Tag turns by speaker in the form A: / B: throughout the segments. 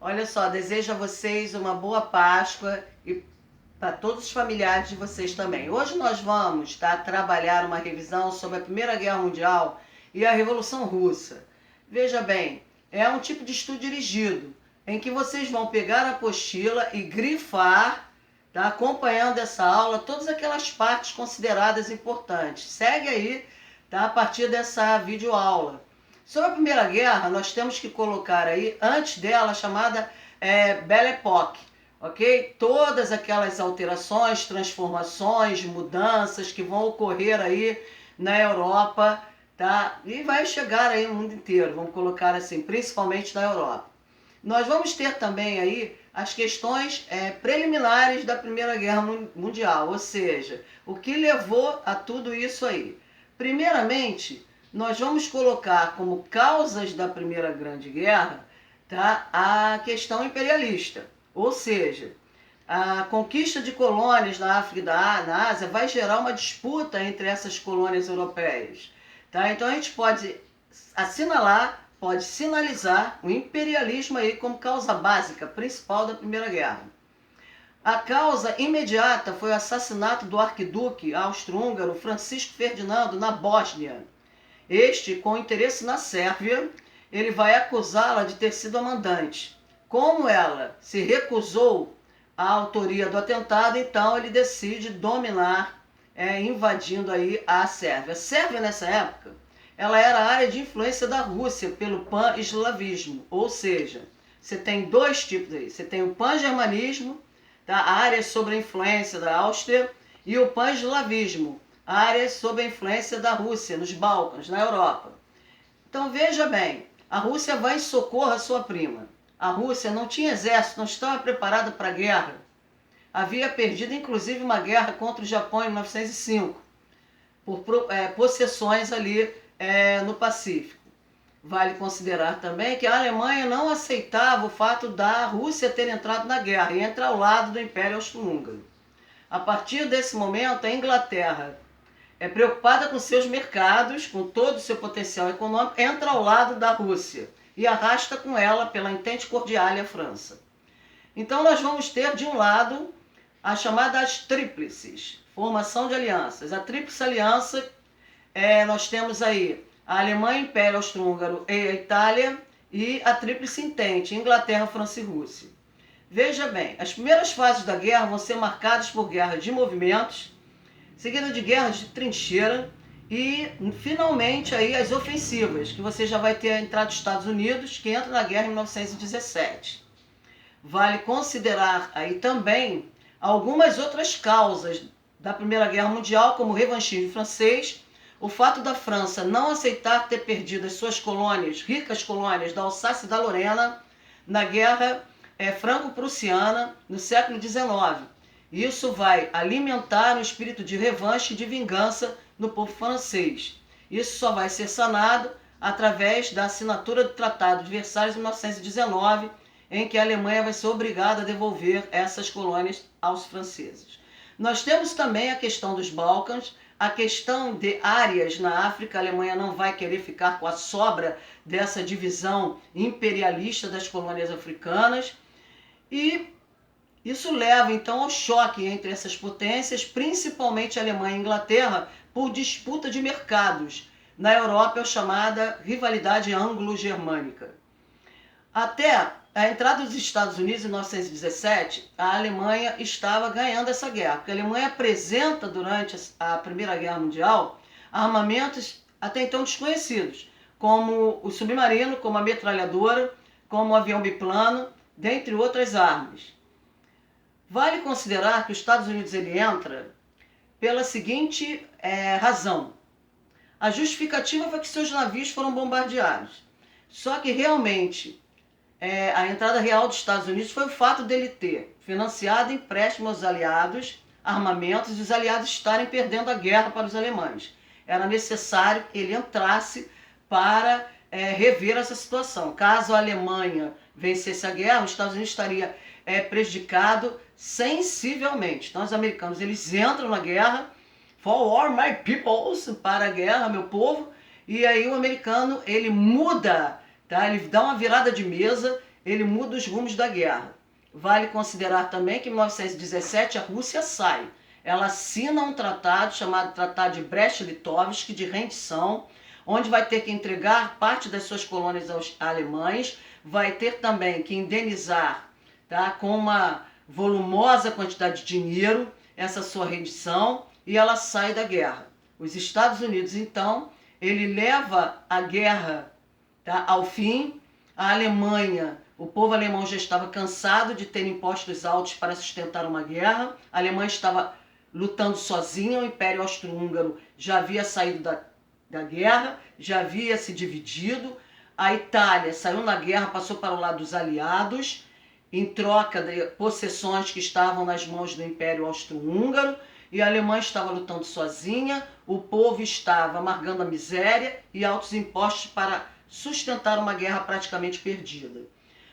A: Olha só, desejo a vocês uma boa Páscoa e para todos os familiares de vocês também. Hoje nós vamos trabalhar uma revisão sobre a Primeira Guerra Mundial e a Revolução Russa. Veja bem, é um tipo de estudo dirigido, em que vocês vão pegar a apostila e grifar, acompanhando essa aula, todas aquelas partes consideradas importantes. Segue aí, a partir dessa videoaula. Sobre a Primeira Guerra, nós temos que colocar aí, antes dela, a chamada Belle Époque, ok? Todas aquelas alterações, transformações, mudanças que vão ocorrer aí na Europa, tá? E vai chegar aí no mundo inteiro, vamos colocar assim, principalmente na Europa. Nós vamos ter também aí as questões preliminares da Primeira Guerra Mundial, ou seja, o que levou a tudo isso aí. Primeiramente, nós vamos colocar como causas da Primeira Grande Guerra, a questão imperialista, ou seja, a conquista de colônias na África e na Ásia vai gerar uma disputa entre essas colônias europeias. Então a gente pode assinalar, pode sinalizar o imperialismo aí como causa básica, principal da Primeira Guerra. A causa imediata foi o assassinato do arquiduque austro-húngaro Francisco Ferdinando na Bósnia. Este, com interesse na Sérvia, ele vai acusá-la de ter sido a mandante. Como ela se recusou à autoria do atentado, então ele decide dominar, invadindo aí a Sérvia. A Sérvia, nessa época, ela era a área de influência da Rússia pelo pan-eslavismo, ou seja, você tem dois tipos aí. Você tem o pan-germanismo, a área sob a influência da Áustria, e o pan-eslavismo, áreas sob a influência da Rússia, nos Balcãs, na Europa. Então veja bem, a Rússia vai em socorro à sua prima. A Rússia não tinha exército, não estava preparada para a guerra. Havia perdido inclusive uma guerra contra o Japão em 1905, por possessões ali no Pacífico. Vale considerar também que a Alemanha não aceitava o fato da Rússia ter entrado na guerra e entra ao lado do Império Austro-Húngaro. A partir desse momento, a Inglaterra preocupada com seus mercados, com todo o seu potencial econômico, entra ao lado da Rússia e arrasta com ela, pela entente cordial, a França. Então nós vamos ter, de um lado, as chamadas tríplices, formação de alianças. A tríplice aliança, nós temos aí a Alemanha, Império Austro-Húngaro e a Itália, e a tríplice entente, Inglaterra, França e Rússia. Veja bem, as primeiras fases da guerra vão ser marcadas por guerras de movimentos, seguida de guerras de trincheira e, finalmente, aí as ofensivas, que você já vai ter a entrada dos Estados Unidos, que entra na guerra em 1917. Vale considerar aí também algumas outras causas da Primeira Guerra Mundial, como o revanchismo francês, o fato da França não aceitar ter perdido as suas colônias, ricas colônias da Alsácia e da Lorena, na Guerra Franco-Prussiana, no século XIX. Isso vai alimentar um espírito de revanche e de vingança no povo francês. Isso só vai ser sanado através da assinatura do Tratado de Versalhes em 1919, em que a Alemanha vai ser obrigada a devolver essas colônias aos franceses. Nós temos também a questão dos Balcãs, a questão de áreas na África. A Alemanha não vai querer ficar com a sobra dessa divisão imperialista das colônias africanas. E isso leva, então, ao choque entre essas potências, principalmente a Alemanha e a Inglaterra, por disputa de mercados. Na Europa é a chamada rivalidade anglo-germânica. Até a entrada dos Estados Unidos em 1917, a Alemanha estava ganhando essa guerra, porque a Alemanha apresenta, durante a Primeira Guerra Mundial, armamentos até então desconhecidos, como o submarino, como a metralhadora, como o avião biplano, dentre outras armas. Vale considerar que os Estados Unidos ele entra pela seguinte razão. A justificativa foi que seus navios foram bombardeados. Só que realmente a entrada real dos Estados Unidos foi o fato dele ter financiado empréstimo aos aliados, armamentos, e os aliados estarem perdendo a guerra para os alemães. Era necessário que ele entrasse para rever essa situação. Caso a Alemanha vencesse a guerra, os Estados Unidos estaria prejudicado sensivelmente. Então os americanos eles entram na guerra, for war my people, para a guerra, meu povo, e aí o americano ele muda, ele dá uma virada de mesa, ele muda os rumos da guerra. Vale considerar também que em 1917 a Rússia sai. Ela assina um tratado chamado Tratado de Brest-Litovsk de rendição, onde vai ter que entregar parte das suas colônias aos alemães, vai ter também que indenizar, tá, com uma volumosa quantidade de dinheiro essa sua rendição, e ela sai da guerra. Os Estados Unidos, então, ele leva a guerra, tá, ao fim. A Alemanha, o povo alemão já estava cansado de ter impostos altos para sustentar uma guerra. A Alemanha estava lutando sozinha, o Império Austro-Húngaro já havia saído da guerra, já havia se dividido. A Itália saiu na guerra, passou para o lado dos aliados, em troca de possessões que estavam nas mãos do Império Austro-Húngaro, e a Alemanha estava lutando sozinha, o povo estava amargando a miséria e altos impostos para sustentar uma guerra praticamente perdida.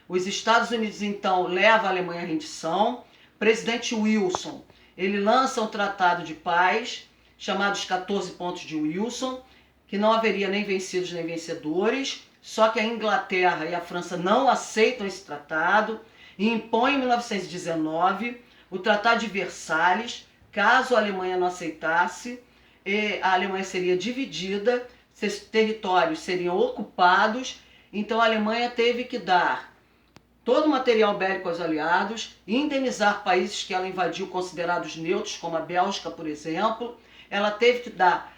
A: Os Estados Unidos, então, levam a Alemanha à rendição. O presidente Wilson, ele lança um tratado de paz, chamado os 14 pontos de Wilson, que não haveria nem vencidos nem vencedores, só que a Inglaterra e a França não aceitam esse tratado e impõem em 1919 o Tratado de Versalhes. Caso a Alemanha não aceitasse, a Alemanha seria dividida, seus territórios seriam ocupados, então a Alemanha teve que dar todo o material bélico aos aliados, indenizar países que ela invadiu considerados neutros, como a Bélgica, por exemplo. Ela teve que dar,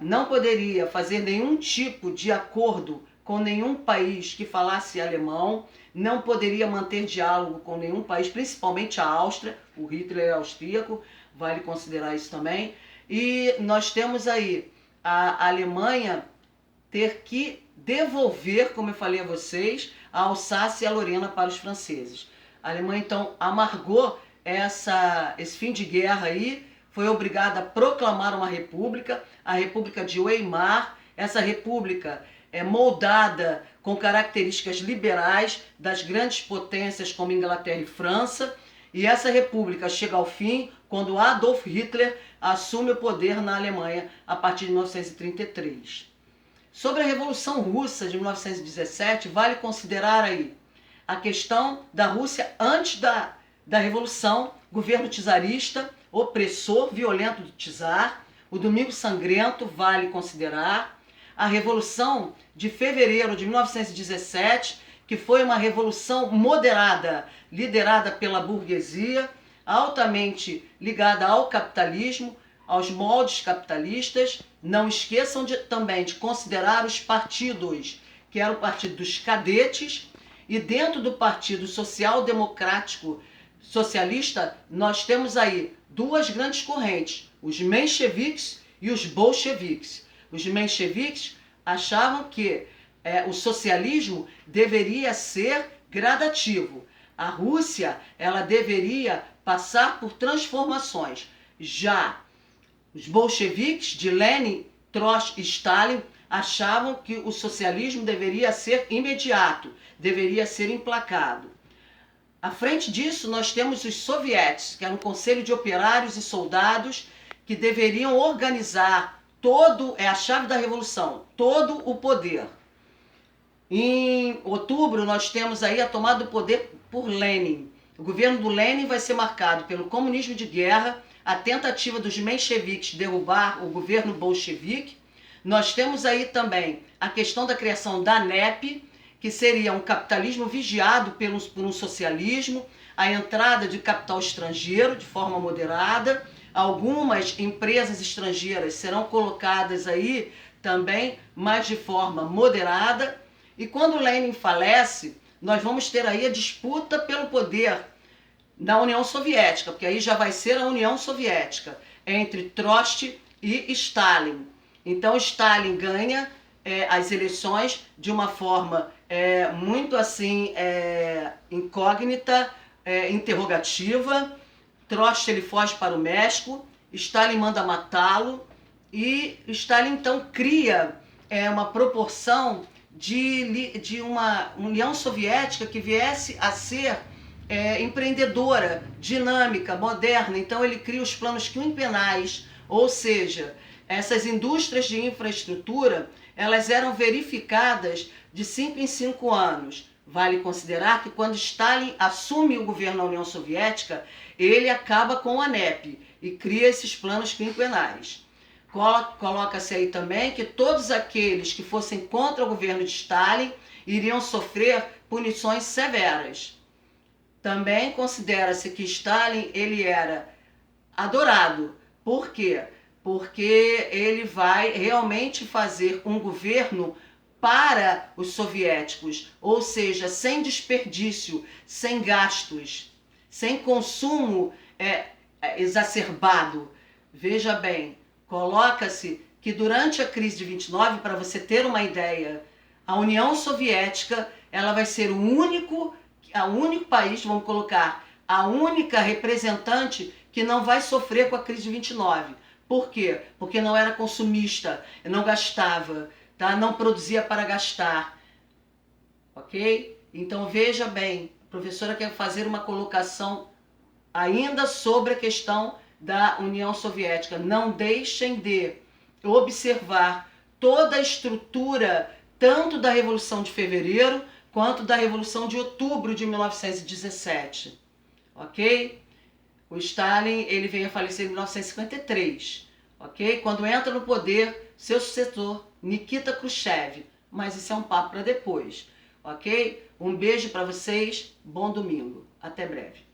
A: não poderia fazer nenhum tipo de acordo com nenhum país que falasse alemão, não poderia manter diálogo com nenhum país, principalmente a Áustria. O Hitler é austríaco, vale considerar isso também. E nós temos aí a Alemanha ter que devolver, como eu falei a vocês, a Alsácia e a Lorena para os franceses. A Alemanha, então, amargou esse fim de guerra aí, foi obrigada a proclamar uma república, a República de Weimar. Essa república é moldada com características liberais das grandes potências como Inglaterra e França, e essa república chega ao fim quando Adolf Hitler assume o poder na Alemanha a partir de 1933. Sobre a Revolução Russa de 1917, vale considerar aí a questão da Rússia antes da Revolução, governo czarista, opressor, violento do czar, o Domingo Sangrento, vale considerar, a Revolução de Fevereiro de 1917, que foi uma revolução moderada, liderada pela burguesia, altamente ligada ao capitalismo, aos moldes capitalistas. Não esqueçam também de considerar os partidos, que era o Partido dos Cadetes, e dentro do Partido Social Democrático Socialista, nós temos aí duas grandes correntes, os mencheviques e os bolcheviques. Os mencheviques achavam que o socialismo deveria ser gradativo. A Rússia, ela deveria passar por transformações. Já os bolcheviques de Lenin, Trotsky e Stalin achavam que o socialismo deveria ser imediato, deveria ser implacado. À frente disso, nós temos os sovietes, que era um conselho de operários e soldados que deveriam organizar a chave da revolução, todo o poder. Em outubro, nós temos aí a tomada do poder por Lenin. O governo do Lenin vai ser marcado pelo comunismo de guerra, a tentativa dos mencheviques de derrubar o governo bolchevique. Nós temos aí também a questão da criação da NEP, que seria um capitalismo vigiado por um socialismo, a entrada de capital estrangeiro de forma moderada. Algumas empresas estrangeiras serão colocadas aí também, mas de forma moderada. E quando Lenin falece, nós vamos ter aí a disputa pelo poder na União Soviética, porque aí já vai ser a União Soviética, entre Trotsky e Stalin. Então Stalin ganha as eleições de uma forma muito assim incógnita, interrogativa. Trotsky ele foge para o México, Stalin manda matá-lo, e Stalin então cria uma proporção de uma União Soviética que viesse a ser empreendedora, dinâmica, moderna. Então ele cria os planos quinquenais, ou seja, essas indústrias de infraestrutura, elas eram verificadas de 5 em 5 anos. vale considerar que quando Stalin assume o governo na União Soviética, ele acaba com a ANEP e cria esses planos quinquenais. Coloca-se aí também que todos aqueles que fossem contra o governo de Stalin iriam sofrer punições severas. Também considera-se que Stalin ele era adorado. Por quê? Porque ele vai realmente fazer um governo para os soviéticos, ou seja, sem desperdício, sem gastos, sem consumo exacerbado. Veja bem, coloca-se que durante a crise de 29, para você ter uma ideia, a União Soviética ela vai ser o único país, vamos colocar, a única representante que não vai sofrer com a crise de 29. Por quê? Porque não era consumista, não gastava, tá? Não produzia para gastar. Ok? Então veja bem, a professora quer fazer uma colocação ainda sobre a questão da União Soviética. Não deixem de observar toda a estrutura, tanto da Revolução de Fevereiro, quanto da Revolução de Outubro de 1917. Ok? O Stalin ele veio a falecer em 1953. Ok? Quando entra no poder, seu sucessor, Nikita Khrushchev. Mas isso é um papo para depois. Ok? Um beijo para vocês, bom domingo. Até breve.